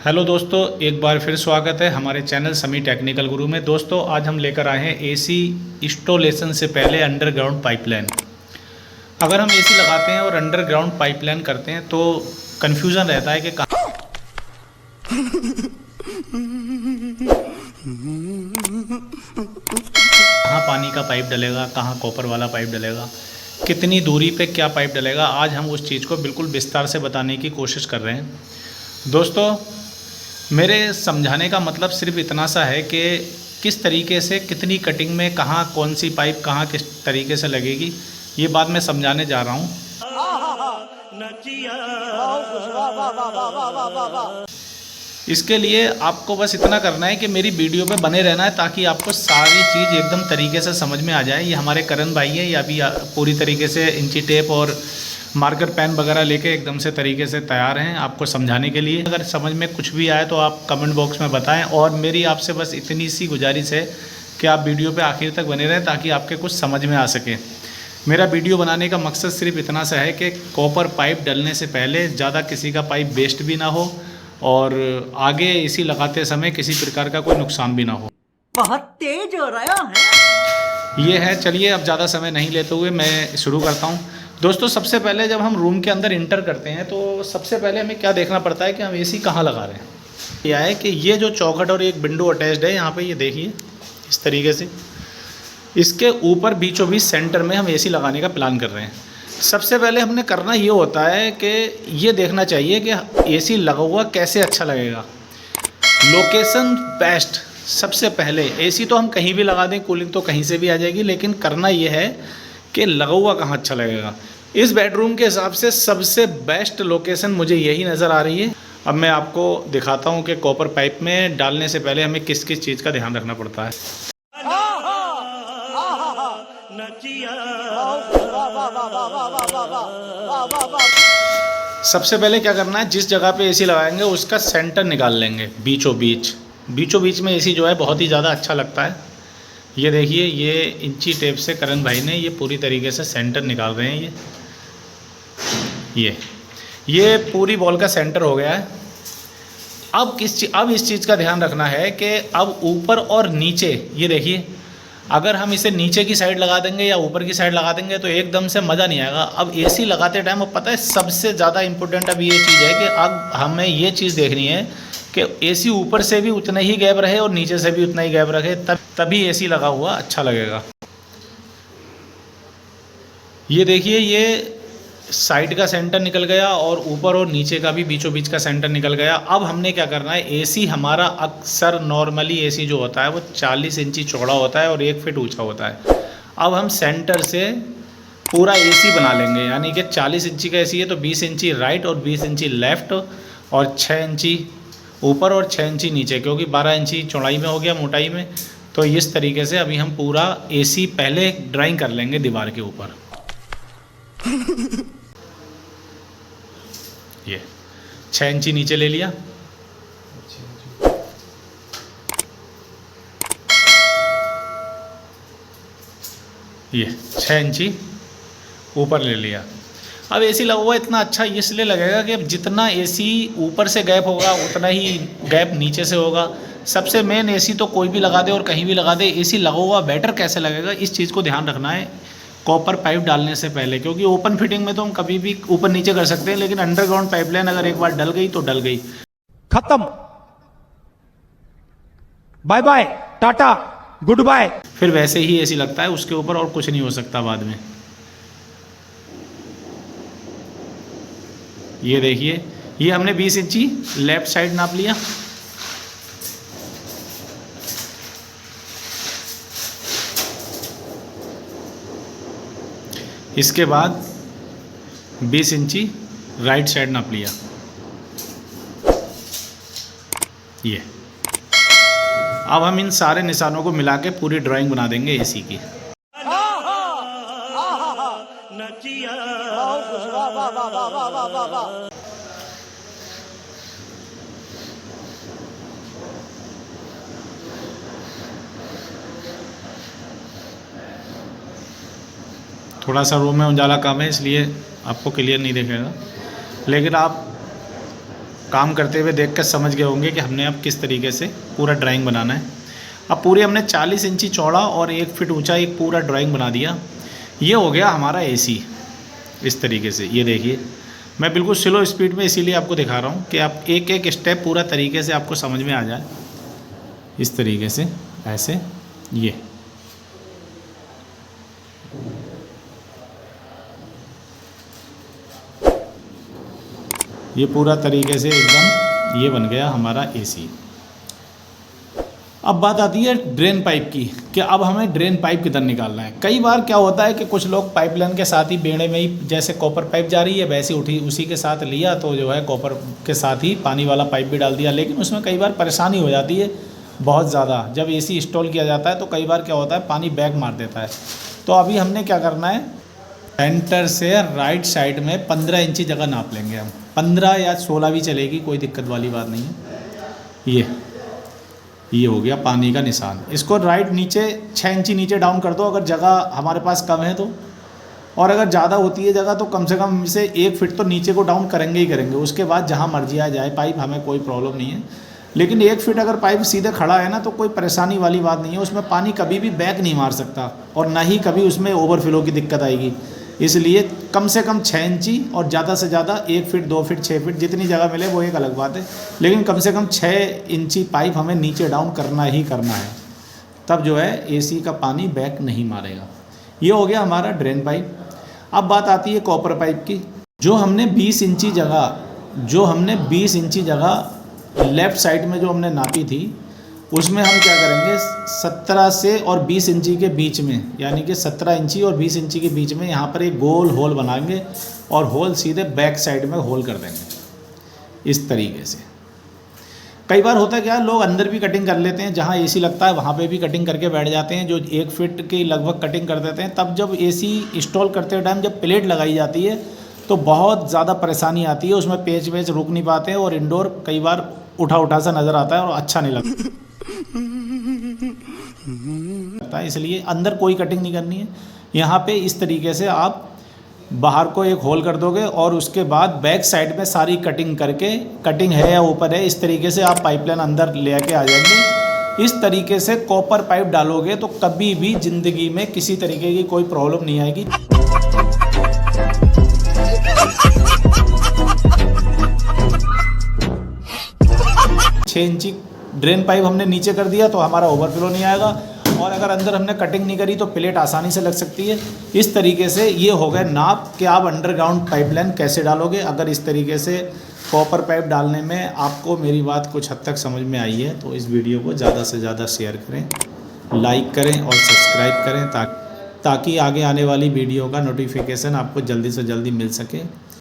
Hello दोस्तों, एक बार फिर स्वागत है हमारे चैनल समी टेक्निकल गुरु में। दोस्तों आज हम लेकर आए हैं एसी इंस्टॉलेशन से पहले अंडरग्राउंड पाइपलाइन। अगर हम एसी लगाते हैं और अंडरग्राउंड पाइपलाइन करते हैं तो कन्फ्यूज़न रहता है कि कहाँ पानी का पाइप डलेगा, कहाँ कॉपर वाला पाइप डलेगा, कितनी दूरी पे क्या पाइप डलेगा। आज हम उस चीज़ को बिल्कुल विस्तार से बताने की कोशिश कर रहे हैं। दोस्तों मेरे समझाने का मतलब सिर्फ इतना सा है कि किस तरीके से कितनी कटिंग में कहाँ कौन सी पाइप कहाँ किस तरीके से लगेगी, ये बात मैं समझाने जा रहा हूँ। इसके लिए आपको बस इतना करना है कि मेरी वीडियो पे बने रहना है ताकि आपको सारी चीज़ एकदम तरीके से समझ में आ जाए। ये हमारे करण भाई है, या अभी पूरी तरीके से इंची टेप और मार्कर पेन वगैरह लेके एकदम से तरीके से तैयार हैं आपको समझाने के लिए। अगर समझ में कुछ भी आए तो आप कमेंट बॉक्स में बताएं, और मेरी आपसे बस इतनी सी गुजारिश है कि आप वीडियो पे आखिर तक बने रहें ताकि आपके कुछ समझ में आ सके। मेरा वीडियो बनाने का मकसद सिर्फ इतना सा है कि कॉपर पाइप डलने से पहले ज़्यादा किसी का पाइप वेस्ट भी ना हो और आगे इसी लगाते समय किसी प्रकार का कोई नुकसान भी ना हो। बहुत तेज हो रहा है ये है। चलिए अब ज़्यादा समय नहीं लेते हुए मैं शुरू करता हूँ। दोस्तों सबसे पहले जब हम रूम के अंदर इंटर करते हैं तो सबसे पहले हमें क्या देखना पड़ता है कि हम एसी कहाँ लगा रहे हैं। यह है कि ये जो चौखट और एक विंडो अटैच्ड है यहाँ पे, ये देखिए इस तरीके से, इसके ऊपर बीचों बीच सेंटर में हम एसी लगाने का प्लान कर रहे हैं। सबसे पहले हमने करना ये होता है कि ये देखना चाहिए कि एसी लगा हुआ कैसे अच्छा लगेगा। Location best. सबसे पहले एसी तो हम कहीं भी लगा दें, कूलिंग तो कहीं से भी आ जाएगी, लेकिन करना ये है कि लगा हुआ कहाँ अच्छा लगेगा। इस बेडरूम के हिसाब से सबसे बेस्ट लोकेशन मुझे यही नज़र आ रही है। अब मैं आपको दिखाता हूँ कि कॉपर पाइप में डालने से पहले हमें किस किस चीज़ का ध्यान रखना पड़ता है। सबसे पहले क्या करना है, जिस जगह पे एसी लगाएंगे उसका सेंटर निकाल लेंगे। बीचों बीच में एसी जो है बहुत ही ज़्यादा अच्छा लगता है। ये देखिए, ये इंची टेप से करण भाई ने ये पूरी तरीके से सेंटर निकाल रहे हैं। ये पूरी बॉल का सेंटर हो गया है। अब इस चीज़ का ध्यान रखना है कि अब ऊपर और नीचे, ये देखिए, अगर हम इसे नीचे की साइड लगा देंगे या ऊपर की साइड लगा देंगे तो एकदम से मज़ा नहीं आएगा। अब एसी लगाते टाइम अब पता है सबसे ज़्यादा इम्पोर्टेंट अब ये चीज़ है कि अब हमें ये चीज़ देखनी है कि एसी ऊपर से भी उतना ही गैप रहे और नीचे से भी उतना ही गैप रखे, तभी एसी लगा हुआ अच्छा लगेगा। ये देखिए, ये साइड का सेंटर निकल गया और ऊपर और नीचे का भी बीचों बीच का सेंटर निकल गया। अब हमने क्या करना है, एसी हमारा अक्सर नॉर्मली एसी जो होता है वो 40 इंची चौड़ा होता है और 1 फीट ऊंचा होता है। अब हम सेंटर से पूरा एसी बना लेंगे, यानी कि 40 इंची का एसी है तो 20 इंची राइट और 20 इंची लेफ़्ट और 6 इंची ऊपर और 6 इंची नीचे, क्योंकि 12 इंची चौड़ाई में हो गया मोटाई में। तो इस तरीके से अभी हम पूरा एसी पहले ड्राइंग कर लेंगे दीवार के ऊपर। ये 6 इंची नीचे ले लिया, ये 6 इंची ऊपर ले लिया। अब एसी लगा हुआ इतना अच्छा इसलिए लगेगा कि जितना एसी ऊपर से गैप होगा उतना ही गैप नीचे से होगा। सबसे मेन, एसी तो कोई भी लगा दे और कहीं भी लगा दे, एसी लगा हुआ बेटर कैसे लगेगा, इस चीज़ को ध्यान रखना है कॉपर पाइप डालने से पहले। क्योंकि ओपन फिटिंग में तो हम कभी भी ऊपर नीचे कर सकते हैं, लेकिन अंडरग्राउंड पाइपलाइन अगर एक बार डल गई तो डल गई, खत्म, bye bye, tata, goodbye. फिर वैसे ही एसी लगता है, उसके ऊपर और कुछ नहीं हो सकता बाद में। ये देखिए, ये हमने 20 इंची लेफ्ट साइड नाप लिया। इसके बाद 20 इंची राइट साइड नाप लिया। ये अब हम इन सारे निशानों को मिला के पूरी ड्राइंग बना देंगे एसी की। थोड़ा सा रूम में उजाला कम है इसलिए आपको क्लियर नहीं दिखेगा, लेकिन आप काम करते हुए देख कर समझ गए होंगे कि हमने अब किस तरीके से पूरा ड्राइंग बनाना है। अब पूरी हमने 40 इंची चौड़ा और 1 फीट ऊंचा एक पूरा ड्राइंग बना दिया। ये हो गया हमारा एसी इस तरीके से। ये देखिए मैं बिल्कुल स्लो स्पीड में इसीलिए आपको दिखा रहा हूँ कि आप एक एक स्टेप पूरा तरीके से आपको समझ में आ जाए। इस तरीके से ऐसे ये पूरा तरीके से एकदम ये बन गया हमारा एसी। अब बात आती है ड्रेन पाइप की कि अब हमें ड्रेन पाइप किधर निकालना है। कई बार क्या होता है कि कुछ लोग पाइपलाइन के साथ ही बेड़े में ही जैसे कॉपर पाइप जा रही है वैसे उठी उसी के साथ लिया तो जो है कॉपर के साथ ही पानी वाला पाइप भी डाल दिया, लेकिन उसमें कई बार परेशानी हो जाती है बहुत ज़्यादा। जब एसी इंस्टॉल किया जाता है तो कई बार क्या होता है पानी बैक मार देता है। तो अभी हमने क्या करना है, सेंटर से राइट साइड में 15 इंची जगह नाप लेंगे हम। 15 या 16 भी चलेगी, कोई दिक्कत वाली बात नहीं है। ये हो गया पानी का निशान। इसको राइट नीचे 6 इंची नीचे डाउन कर दो अगर जगह हमारे पास कम है तो, और अगर ज़्यादा होती है जगह तो कम से कम इसे 1 फीट तो नीचे को डाउन करेंगे ही करेंगे। उसके बाद जहाँ मर्जी आ जाए पाइप, हमें कोई प्रॉब्लम नहीं है। लेकिन 1 फीट अगर पाइप सीधे खड़ा है ना तो कोई परेशानी वाली बात नहीं है। उसमें पानी कभी भी बैक नहीं मार सकता और ना ही कभी उसमें ओवरफ्लो की दिक्कत आएगी। इसलिए कम से कम 6 इंची और ज़्यादा से ज़्यादा 1 फीट 2 फीट 6 फीट जितनी जगह मिले वो एक अलग बात है, लेकिन कम से कम 6 इंची पाइप हमें नीचे डाउन करना ही करना है, तब जो है एसी का पानी बैक नहीं मारेगा। ये हो गया हमारा ड्रेन पाइप। अब बात आती है कॉपर पाइप की। जो हमने 20 इंची जगह लेफ़्ट साइड में जो हमने नापी थी उसमें हम क्या करेंगे 17 से और 20 इंची के बीच में, यानी कि 17 इंची और 20 इंची के बीच में यहाँ पर एक गोल होल बनाएंगे और होल सीधे बैक साइड में होल कर देंगे इस तरीके से। कई बार होता है क्या, लोग अंदर भी कटिंग कर लेते हैं, जहाँ एसी लगता है वहाँ पे भी कटिंग करके बैठ जाते हैं, जो 1 फीट की लगभग कटिंग कर देते हैं। तब जब एसी इंस्टॉल करते टाइम जब प्लेट लगाई जाती है तो बहुत ज़्यादा परेशानी आती है, उसमें पेच वेच रुक नहीं पाते हैं और इंडोर कई बार उठा सा नज़र आता है और अच्छा नहीं लगता। इसलिए अंदर कोई कटिंग नहीं करनी है। यहाँ पे इस तरीके से आप बाहर को एक होल कर दोगे और उसके बाद बैक साइड में सारी कटिंग करके, कटिंग है या ऊपर है, इस तरीके से आप पाइपलाइन अंदर ले आके आ जाएंगे। इस तरीके से कॉपर पाइप डालोगे तो कभी भी ज़िंदगी में किसी तरीके की कोई प्रॉब्लम नहीं आएगी। 6 इंची ड्रेन पाइप हमने नीचे कर दिया तो हमारा ओवरफ्लो नहीं आएगा, और अगर अंदर हमने कटिंग नहीं करी तो प्लेट आसानी से लग सकती है। इस तरीके से ये हो गए नाप कि आप अंडरग्राउंड पाइपलाइन कैसे डालोगे। अगर इस तरीके से कॉपर पाइप डालने में आपको मेरी बात कुछ हद तक समझ में आई है तो इस वीडियो को ज़्यादा से ज़्यादा शेयर करें, लाइक करें और सब्सक्राइब करें ताकि आगे आने वाली वीडियो का नोटिफिकेशन आपको जल्दी से जल्दी मिल सके।